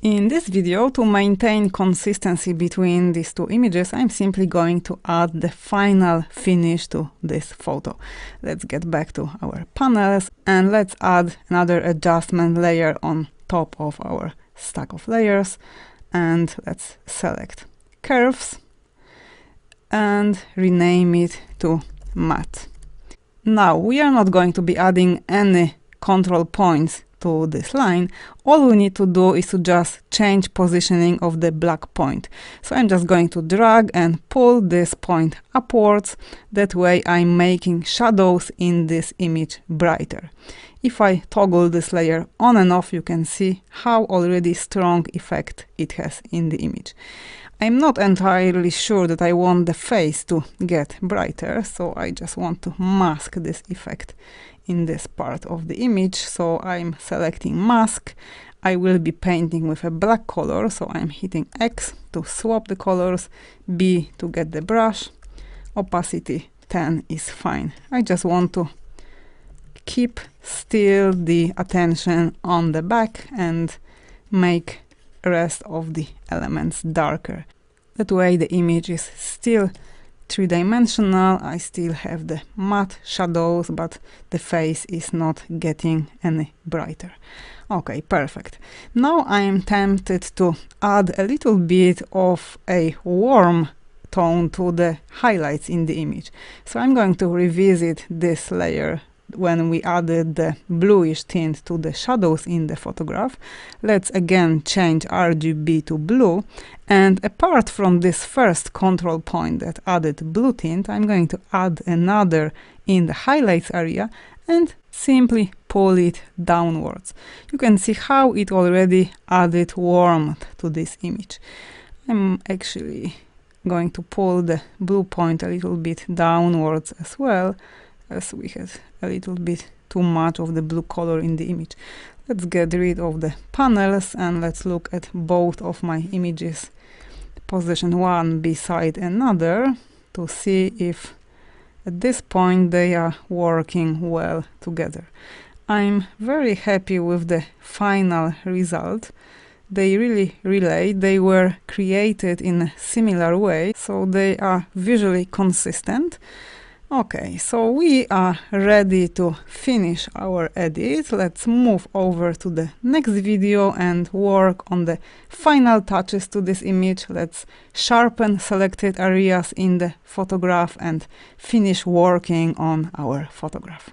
In this video, to maintain consistency between these two images, I'm simply going to add the final finish to this photo. Let's get back to our panels and let's add another adjustment layer on top of our stack of layers. And let's select curves and rename it to matte. Now, we are not going to be adding any control points to this line. All we need to do is to just change positioning of the black point. So I'm just going to drag and pull this point upwards. That way I'm making shadows in this image brighter. If I toggle this layer on and off, you can see how already strong effect it has in the image. I'm not entirely sure that I want the face to get brighter, so I just want to mask this effect in this part of the image. So I'm selecting mask. I will be painting with a black color, so I'm hitting X to swap the colors, B to get the brush. Opacity 10 is fine. I just want to keep still the attention on the back and make rest of the elements darker. That way the image is still three-dimensional. I still have the matte shadows, but the face is not getting any brighter. Okay, perfect. Now I am tempted to add a little bit of a warm tone to the highlights in the image. So I'm going to revisit this layer when we added the bluish tint to the shadows in the photograph. Let's again change RGB to blue, and apart from this first control point that added blue tint, I'm going to add another in the highlights area and simply pull it downwards. You can see how it already added warmth to this image. I'm actually going to pull the blue point a little bit downwards as well, as we had a little bit too much of the blue color in the image. Let's get rid of the panels and let's look at both of my images, position one beside another, to see if at this point they are working well together. I'm very happy with the final result. They really relate. They were created in a similar way, so they are visually consistent. Okay, so we are ready to finish our edit. Let's move over to the next video and work on the final touches to this image. Let's sharpen selected areas in the photograph and finish working on our photograph.